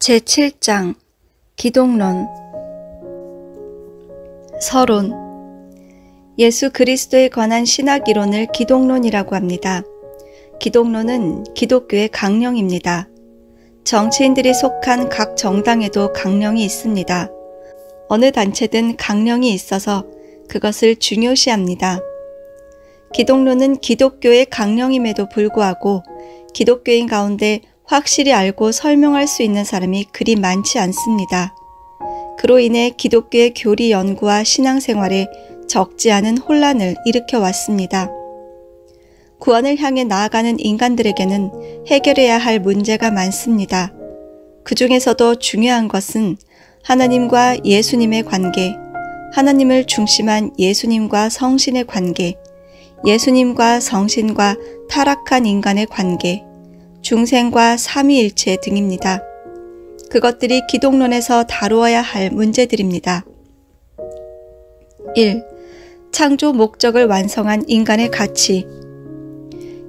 제7장 기독론 서론 예수 그리스도에 관한 신학 이론을 기독론이라고 합니다. 기독론은 기독교의 강령입니다. 정치인들이 속한 각 정당에도 강령이 있습니다. 어느 단체든 강령이 있어서 그것을 중요시합니다. 기독론은 기독교의 강령임에도 불구하고 기독교인 가운데 확실히 알고 설명할 수 있는 사람이 그리 많지 않습니다. 그로 인해 기독교의 교리 연구와 신앙생활에 적지 않은 혼란을 일으켜 왔습니다. 구원을 향해 나아가는 인간들에게는 해결해야 할 문제가 많습니다. 그 중에서도 중요한 것은 하나님과 예수님의 관계, 하나님을 중심한 예수님과 성신의 관계, 예수님과 성신과 타락한 인간의 관계, 중생과 삼위일체 등입니다. 그것들이 기독론에서 다루어야 할 문제들입니다. 1. 창조 목적을 완성한 인간의 가치.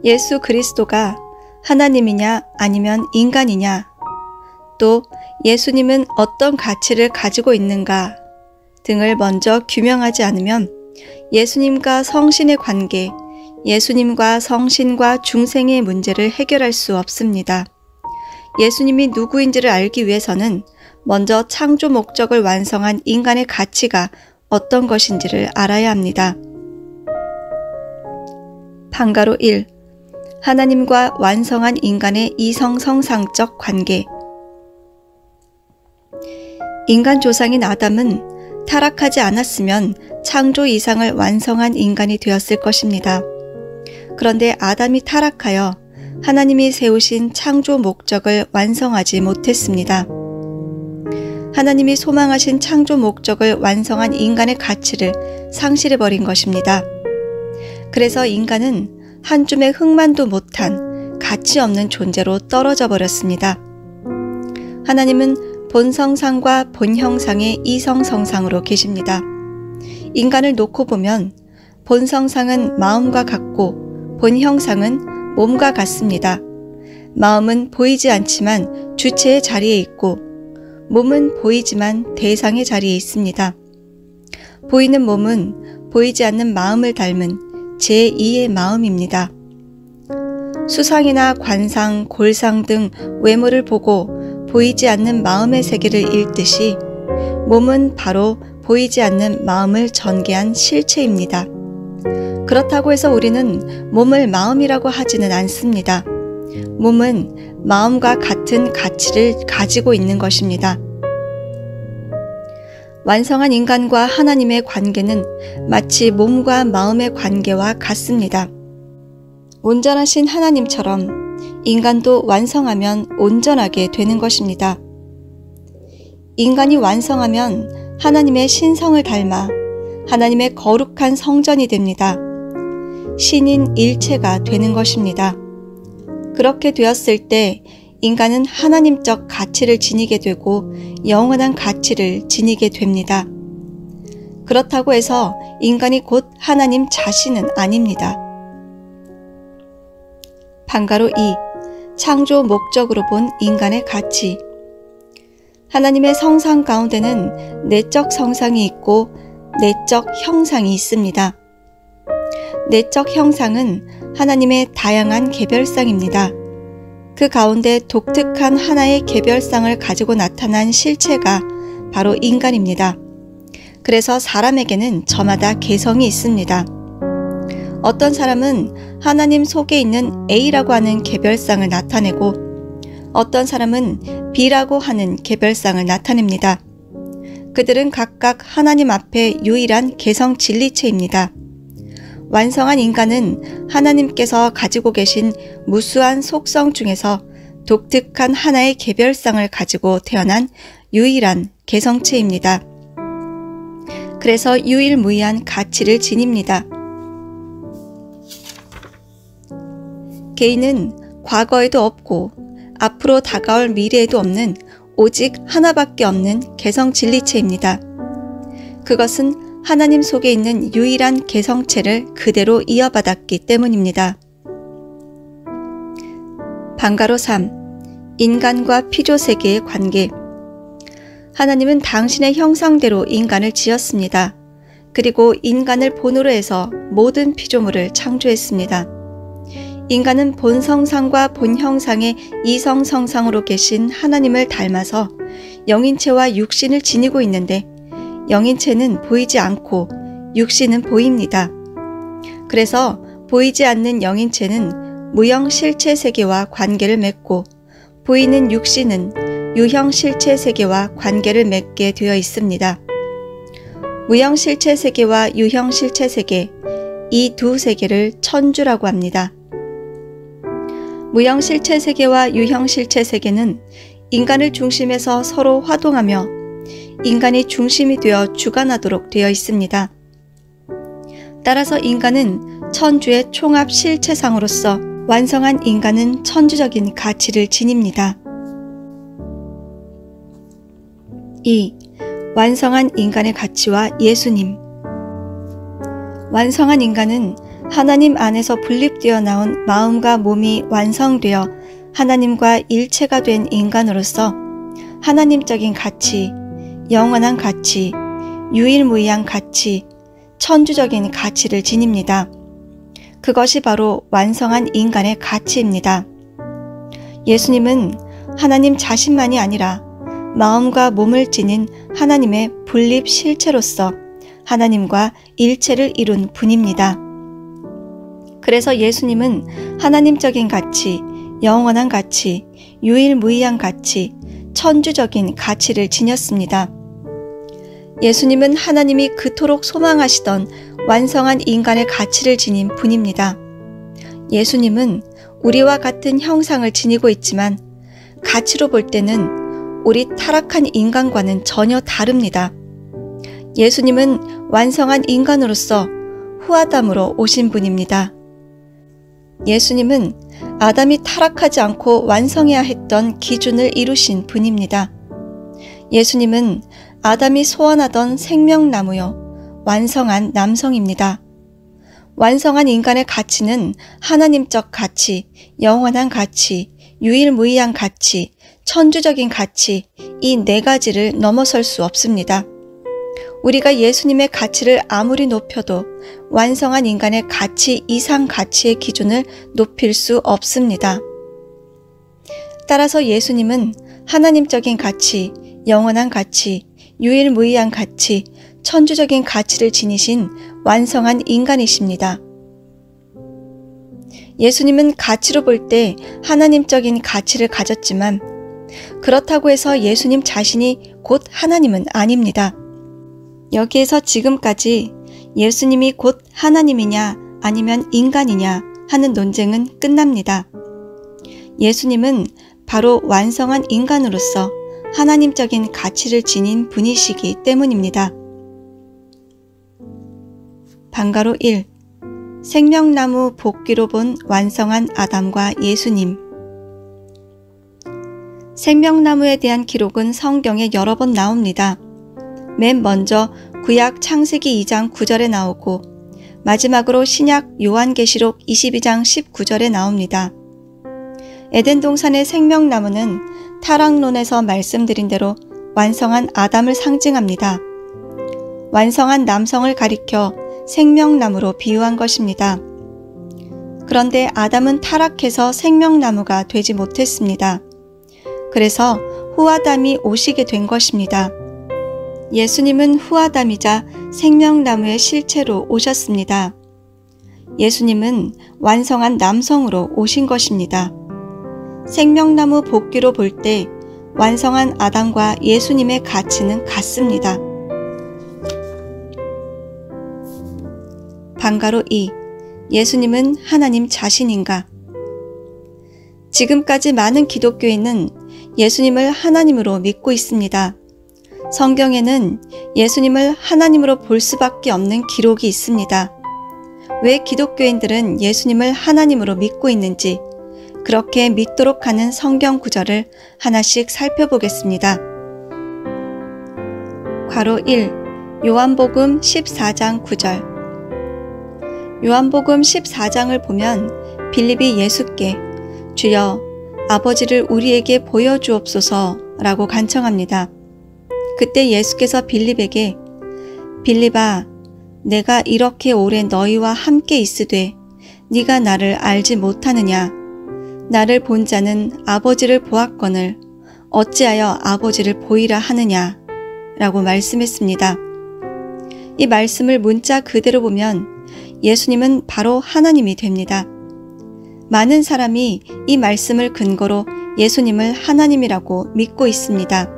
예수 그리스도가 하나님이냐 아니면 인간이냐, 또 예수님은 어떤 가치를 가지고 있는가 등을 먼저 규명하지 않으면 예수님과 성신의 관계, 예수님과 성신과 중생의 문제를 해결할 수 없습니다. 예수님이 누구인지를 알기 위해서는 먼저 창조 목적을 완성한 인간의 가치가 어떤 것인지를 알아야 합니다. 방가로 1. 하나님과 완성한 인간의 이성성상적 관계. 인간 조상인 아담은 타락하지 않았으면 창조 이상을 완성한 인간이 되었을 것입니다. 그런데 아담이 타락하여 하나님이 세우신 창조 목적을 완성하지 못했습니다. 하나님이 소망하신 창조 목적을 완성한 인간의 가치를 상실해버린 것입니다. 그래서 인간은 한 줌의 흙만도 못한 가치 없는 존재로 떨어져 버렸습니다. 하나님은 본성상과 본형상의 이성성상으로 계십니다. 인간을 놓고 보면 본성상은 마음과 같고 본형상은 몸과 같습니다. 마음은 보이지 않지만 주체의 자리에 있고 몸은 보이지만 대상의 자리에 있습니다. 보이는 몸은 보이지 않는 마음을 닮은 제2의 마음입니다. 수상이나 관상, 골상 등 외모를 보고 보이지 않는 마음의 세계를 읽듯이 몸은 바로 보이지 않는 마음을 전개한 실체입니다. 그렇다고 해서 우리는 몸을 마음이라고 하지는 않습니다. 몸은 마음과 같은 가치를 가지고 있는 것입니다. 완성한 인간과 하나님의 관계는 마치 몸과 마음의 관계와 같습니다. 온전하신 하나님처럼 인간도 완성하면 온전하게 되는 것입니다. 인간이 완성하면 하나님의 신성을 닮아 하나님의 거룩한 성전이 됩니다. 신인 일체가 되는 것입니다. 그렇게 되었을 때 인간은 하나님적 가치를 지니게 되고 영원한 가치를 지니게 됩니다. 그렇다고 해서 인간이 곧 하나님 자신은 아닙니다. 방가로 2. 창조 목적으로 본 인간의 가치. 하나님의 성상 가운데는 내적 성상이 있고 내적 형상이 있습니다. 내적 형상은 하나님의 다양한 개별상입니다. 그 가운데 독특한 하나의 개별상을 가지고 나타난 실체가 바로 인간입니다. 그래서 사람에게는 저마다 개성이 있습니다. 어떤 사람은 하나님 속에 있는 A라고 하는 개별상을 나타내고 어떤 사람은 B라고 하는 개별상을 나타냅니다. 그들은 각각 하나님 앞에 유일한 개성 진리체입니다. 완성한 인간은 하나님께서 가지고 계신 무수한 속성 중에서 독특한 하나의 개별상을 가지고 태어난 유일한 개성체입니다. 그래서 유일무이한 가치를 지닙니다. 개인은 과거에도 없고 앞으로 다가올 미래에도 없는 오직 하나밖에 없는 개성 진리체입니다. 그것은 하나님 속에 있는 유일한 개성체를 그대로 이어받았기 때문입니다. 방가로 3. 인간과 피조 세계의 관계. 하나님은 당신의 형상대로 인간을 지었습니다. 그리고 인간을 본으로 해서 모든 피조물을 창조했습니다. 인간은 본성상과 본형상의 이성성상으로 계신 하나님을 닮아서 영인체와 육신을 지니고 있는데 영인체는 보이지 않고 육신은 보입니다. 그래서 보이지 않는 영인체는 무형 실체 세계와 관계를 맺고 보이는 육신은 유형 실체 세계와 관계를 맺게 되어 있습니다. 무형 실체 세계와 유형 실체 세계, 이 두 세계를 천주라고 합니다. 무형 실체 세계와 유형 실체 세계는 인간을 중심에서 서로 화동하며 인간이 중심이 되어 주관하도록 되어 있습니다. 따라서 인간은 천주의 총합 실체상으로서 완성한 인간은 천주적인 가치를 지닙니다. 2. 완성한 인간의 가치와 예수님. 완성한 인간은 하나님 안에서 분립되어 나온 마음과 몸이 완성되어 하나님과 일체가 된 인간으로서 하나님적인 가치, 영원한 가치, 유일무이한 가치, 천주적인 가치를 지닙니다. 그것이 바로 완성한 인간의 가치입니다. 예수님은 하나님 자신만이 아니라 마음과 몸을 지닌 하나님의 분립 실체로서 하나님과 일체를 이룬 분입니다. 그래서 예수님은 하나님적인 가치, 영원한 가치, 유일무이한 가치, 천주적인 가치를 지녔습니다. 예수님은 하나님이 그토록 소망하시던 완성한 인간의 가치를 지닌 분입니다. 예수님은 우리와 같은 형상을 지니고 있지만 가치로 볼 때는 우리 타락한 인간과는 전혀 다릅니다. 예수님은 완성한 인간으로서 후아담으로 오신 분입니다. 예수님은 아담이 타락하지 않고 완성해야 했던 기준을 이루신 분입니다. 예수님은 아담이 소원하던 생명나무요, 완성한 남성입니다. 완성한 인간의 가치는 하나님적 가치, 영원한 가치, 유일무이한 가치, 천주적인 가치, 이 네 가지를 넘어설 수 없습니다. 우리가 예수님의 가치를 아무리 높여도 완성한 인간의 가치 이상 가치의 기준을 높일 수 없습니다. 따라서 예수님은 하나님적인 가치, 영원한 가치, 유일무이한 가치, 천주적인 가치를 지니신 완성한 인간이십니다. 예수님은 가치로 볼 때 하나님적인 가치를 가졌지만 그렇다고 해서 예수님 자신이 곧 하나님은 아닙니다. 여기에서 지금까지 예수님이 곧 하나님이냐 아니면 인간이냐 하는 논쟁은 끝납니다. 예수님은 바로 완성한 인간으로서 하나님적인 가치를 지닌 분이시기 때문입니다. 방가로 1. 생명나무 복귀로 본 완성한 아담과 예수님. 생명나무에 대한 기록은 성경에 여러 번 나옵니다. 맨 먼저 구약 창세기 2장 9절에 나오고 마지막으로 신약 요한계시록 22장 19절에 나옵니다. 에덴 동산의 생명나무는 타락론에서 말씀드린 대로 완성한 아담을 상징합니다. 완성한 남성을 가리켜 생명나무로 비유한 것입니다. 그런데 아담은 타락해서 생명나무가 되지 못했습니다. 그래서 후아담이 오시게 된 것입니다. 예수님은 후아담이자 생명나무의 실체로 오셨습니다. 예수님은 완성한 남성으로 오신 것입니다. 생명나무 복귀로 볼 때 완성한 아담과 예수님의 가치는 같습니다. 방가로 2. 예수님은 하나님 자신인가? 지금까지 많은 기독교인은 예수님을 하나님으로 믿고 있습니다. 성경에는 예수님을 하나님으로 볼 수밖에 없는 기록이 있습니다. 왜 기독교인들은 예수님을 하나님으로 믿고 있는지 그렇게 믿도록 하는 성경 구절을 하나씩 살펴보겠습니다. 괄호 1. 요한복음 14장 9절. 요한복음 14장을 보면 빌립이 예수께 주여 아버지를 우리에게 보여주옵소서 라고 간청합니다. 그때 예수께서 빌립에게 빌립아, 내가 이렇게 오래 너희와 함께 있으되 네가 나를 알지 못하느냐? 나를 본 자는 아버지를 보았거늘 어찌하여 아버지를 보이라 하느냐? 라고 말씀했습니다. 이 말씀을 문자 그대로 보면 예수님은 바로 하나님이 됩니다. 많은 사람이 이 말씀을 근거로 예수님을 하나님이라고 믿고 있습니다.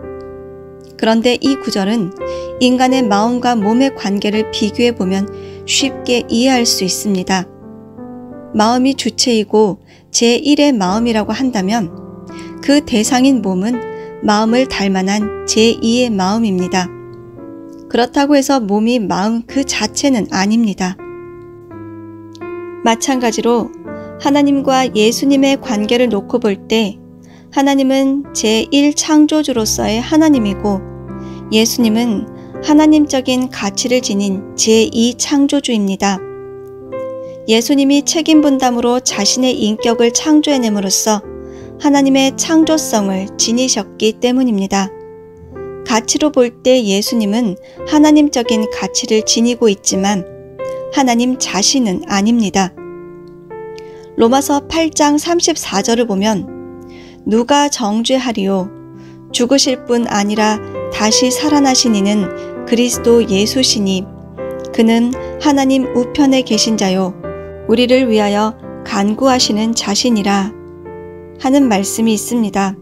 그런데 이 구절은 인간의 마음과 몸의 관계를 비교해 보면 쉽게 이해할 수 있습니다. 마음이 주체이고 제1의 마음이라고 한다면 그 대상인 몸은 마음을 닮아난 제2의 마음입니다. 그렇다고 해서 몸이 마음 그 자체는 아닙니다. 마찬가지로 하나님과 예수님의 관계를 놓고 볼 때 하나님은 제1창조주로서의 하나님이고 예수님은 하나님적인 가치를 지닌 제2창조주입니다. 예수님이 책임 분담으로 자신의 인격을 창조해냄으로써 하나님의 창조성을 지니셨기 때문입니다. 가치로 볼 때 예수님은 하나님적인 가치를 지니고 있지만 하나님 자신은 아닙니다. 로마서 8장 34절을 보면 누가 정죄하리요? 죽으실 뿐 아니라 다시 살아나신 이는 그리스도 예수시니 그는 하나님 우편에 계신 자요 우리를 위하여 간구하시는 자신이라 하는 말씀이 있습니다.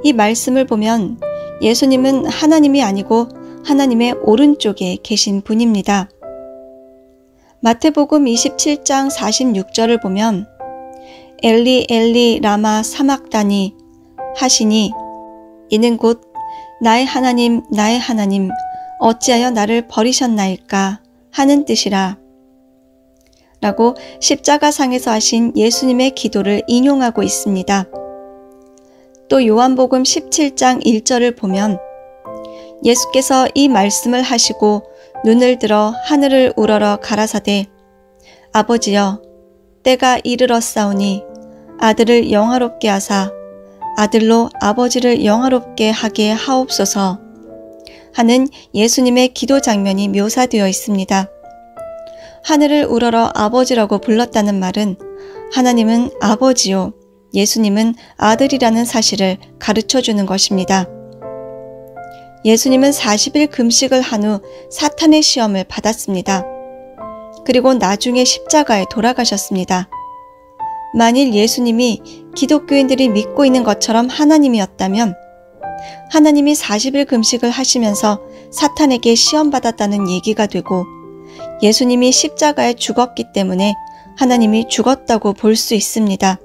이 말씀을 보면 예수님은 하나님이 아니고 하나님의 오른쪽에 계신 분입니다. 마태복음 27장 46절을 보면 엘리 엘리 라마 사막다니 하시니 이는 곧 나의 하나님 어찌하여 나를 버리셨나이까 하는 뜻이라 라고 십자가상에서 하신 예수님의 기도를 인용하고 있습니다. 또 요한복음 17장 1절을 보면 예수께서 이 말씀을 하시고 눈을 들어 하늘을 우러러 가라사대 아버지여 때가 이르렀사오니 아들을 영화롭게 하사 아들로 아버지를 영화롭게 하게 하옵소서 하는 예수님의 기도 장면이 묘사되어 있습니다. 하늘을 우러러 아버지라고 불렀다는 말은 하나님은 아버지요 예수님은 아들이라는 사실을 가르쳐주는 것입니다. 예수님은 40일 금식을 한 후 사탄의 시험을 받았습니다. 그리고 나중에 십자가에 돌아가셨습니다. 만일 예수님이 기독교인들이 믿고 있는 것처럼 하나님이었다면 하나님이 40일 금식을 하시면서 사탄에게 시험받았다는 얘기가 되고 예수님이 십자가에 죽었기 때문에 하나님이 죽었다고 볼 수 있습니다.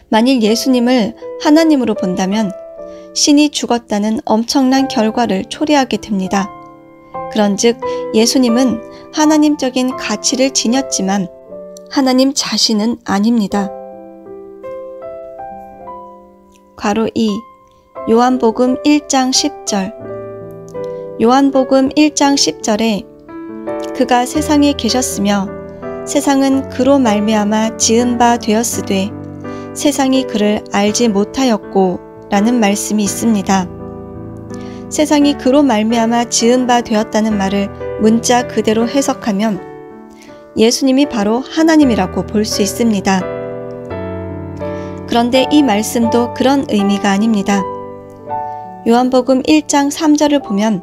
만일 예수님을 하나님으로 본다면 신이 죽었다는 엄청난 결과를 초래하게 됩니다. 그런즉 예수님은 하나님적인 가치를 지녔지만 하나님 자신은 아닙니다. 괄호 2 요한복음 1장 10절 요한복음 1장 10절에 그가 세상에 계셨으며 세상은 그로 말미암아 지은 바 되었으되 세상이 그를 알지 못하였고 라는 말씀이 있습니다. 세상이 그로 말미암아 지은 바 되었다는 말을 문자 그대로 해석하면 예수님이 바로 하나님이라고 볼 수 있습니다. 그런데 이 말씀도 그런 의미가 아닙니다. 요한복음 1장 3절을 보면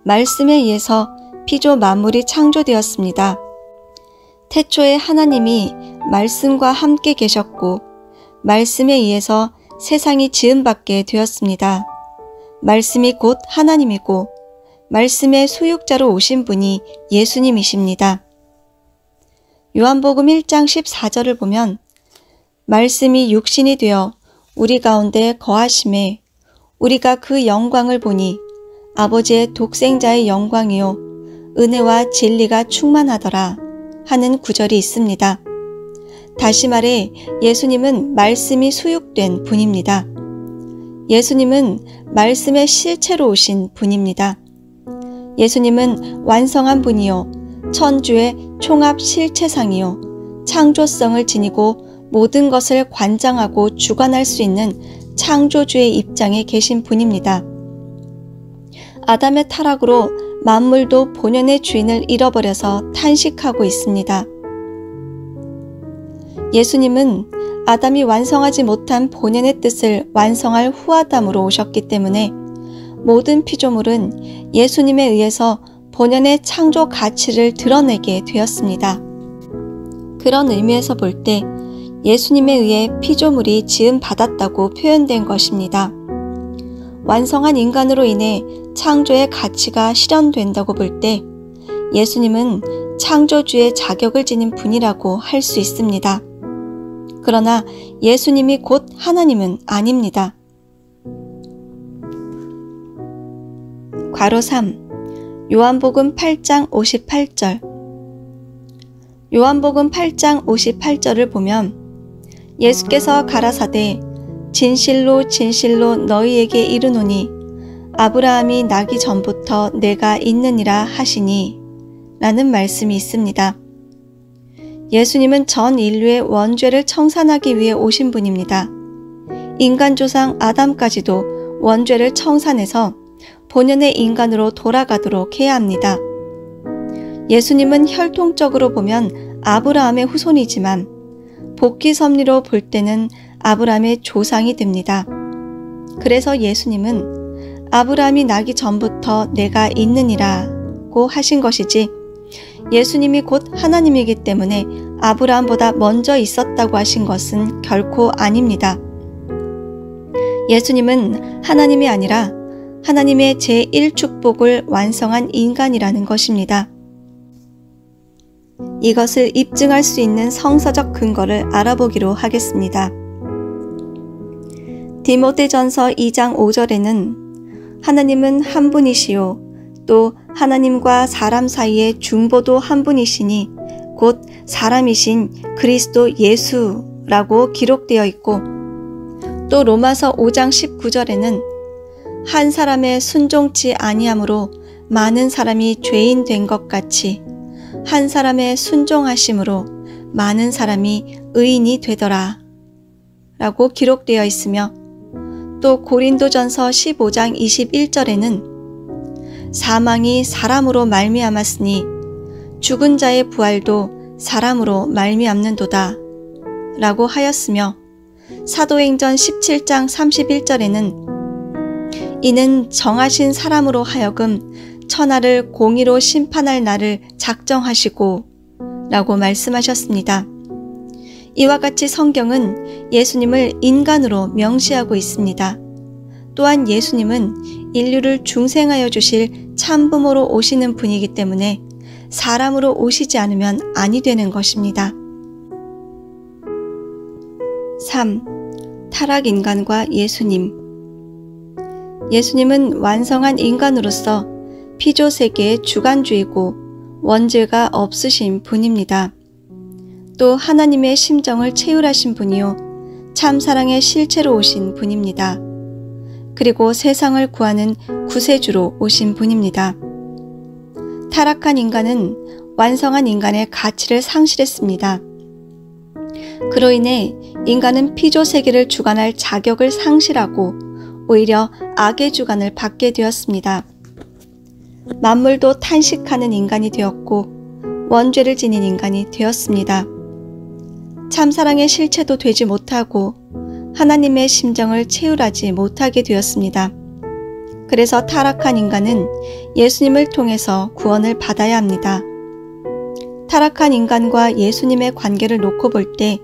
말씀에 의해서 피조 만물이 창조되었습니다. 태초에 하나님이 말씀과 함께 계셨고 말씀에 의해서 세상이 지음받게 되었습니다. 말씀이 곧 하나님이고 말씀의 소유자로 오신 분이 예수님이십니다. 요한복음 1장 14절을 보면 말씀이 육신이 되어 우리 가운데 거하심에 우리가 그 영광을 보니 아버지의 독생자의 영광이요 은혜와 진리가 충만하더라 하는 구절이 있습니다. 다시 말해 예수님은 말씀이 수육된 분입니다. 예수님은 말씀의 실체로 오신 분입니다. 예수님은 완성한 분이요 천주의 총합 실체상이요 창조성을 지니고 모든 것을 관장하고 주관할 수 있는 창조주의 입장에 계신 분입니다. 아담의 타락으로 만물도 본연의 주인을 잃어버려서 탄식하고 있습니다. 예수님은 아담이 완성하지 못한 본연의 뜻을 완성할 후아담으로 오셨기 때문에 모든 피조물은 예수님에 의해서 본연의 창조 가치를 드러내게 되었습니다. 그런 의미에서 볼 때 예수님에 의해 피조물이 지음받았다고 표현된 것입니다. 완성한 인간으로 인해 창조의 가치가 실현된다고 볼 때 예수님은 창조주의 자격을 지닌 분이라고 할 수 있습니다. 그러나 예수님이 곧 하나님은 아닙니다. 괄호 3. 요한복음 8장 58절. 요한복음 8장 58절을 보면 예수께서 가라사대 진실로 진실로 너희에게 이르노니 아브라함이 나기 전부터 내가 있느니라 하시니 라는 말씀이 있습니다. 예수님은 전 인류의 원죄를 청산하기 위해 오신 분입니다. 인간 조상 아담까지도 원죄를 청산해서 본연의 인간으로 돌아가도록 해야 합니다. 예수님은 혈통적으로 보면 아브라함의 후손이지만 복귀 섭리로 볼 때는 아브라함의 조상이 됩니다. 그래서 예수님은 아브라함이 나기 전부터 내가 있느니라고 하신 것이지 예수님이 곧 하나님이기 때문에 아브라함보다 먼저 있었다고 하신 것은 결코 아닙니다. 예수님은 하나님이 아니라 하나님의 제1축복을 완성한 인간이라는 것입니다. 이것을 입증할 수 있는 성서적 근거를 알아보기로 하겠습니다. 디모데전서 2장 5절에는 하나님은 한 분이시요 또 하나님과 사람 사이의 중보도 한 분이시니 곧 사람이신 그리스도 예수라고 기록되어 있고 또 로마서 5장 19절에는 한 사람의 순종치 아니함으로 많은 사람이 죄인 된 것 같이 한 사람의 순종하심으로 많은 사람이 의인이 되더라 라고 기록되어 있으며 또 고린도전서 15장 21절에는 사망이 사람으로 말미암았으니 죽은 자의 부활도 사람으로 말미암는도다 라고 하였으며 사도행전 17장 31절에는 이는 정하신 사람으로 하여금 천하를 공의로 심판할 날을 작정하시고 라고 말씀하셨습니다. 이와 같이 성경은 예수님을 인간으로 명시하고 있습니다. 또한 예수님은 인류를 중생하여 주실 참부모로 오시는 분이기 때문에 사람으로 오시지 않으면 아니 되는 것입니다. 3. 타락인간과 예수님. 예수님은 완성한 인간으로서 피조세계의 주관주이고 원죄가 없으신 분입니다. 또 하나님의 심정을 체휼하신 분이요 참사랑의 실체로 오신 분입니다. 그리고 세상을 구하는 구세주로 오신 분입니다. 타락한 인간은 완성한 인간의 가치를 상실했습니다. 그로 인해 인간은 피조세계를 주관할 자격을 상실하고 오히려 악의 주관을 받게 되었습니다. 만물도 탄식하는 인간이 되었고 원죄를 지닌 인간이 되었습니다. 참사랑의 실체도 되지 못하고 하나님의 심정을 체휼하지 못하게 되었습니다. 그래서 타락한 인간은 예수님을 통해서 구원을 받아야 합니다. 타락한 인간과 예수님의 관계를 놓고 볼 때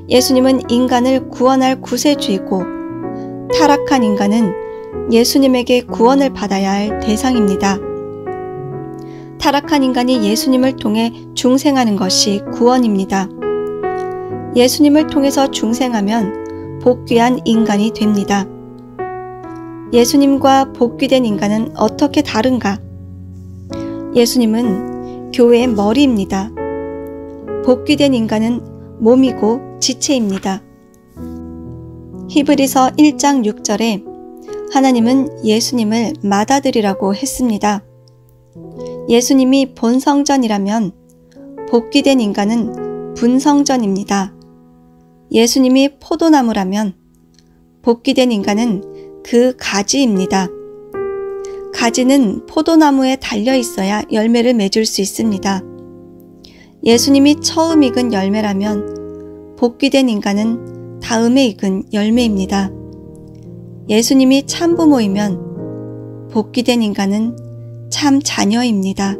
예수님은 인간을 구원할 구세주이고 타락한 인간은 예수님에게 구원을 받아야 할 대상입니다. 타락한 인간이 예수님을 통해 중생하는 것이 구원입니다. 예수님을 통해서 중생하면 복귀한 인간이 됩니다. 예수님과 복귀된 인간은 어떻게 다른가? 예수님은 교회의 머리입니다. 복귀된 인간은 몸이고 지체입니다. 히브리서 1장 6절에 하나님은 예수님을 맏아들이라고 했습니다. 예수님이 본성전이라면 복귀된 인간은 분성전입니다. 예수님이 포도나무라면 복귀된 인간은 그 가지입니다. 가지는 포도나무에 달려 있어야 열매를 맺을 수 있습니다. 예수님이 처음 익은 열매라면 복귀된 인간은 다음에 익은 열매입니다. 예수님이 참 부모이면 복귀된 인간은 참 자녀입니다.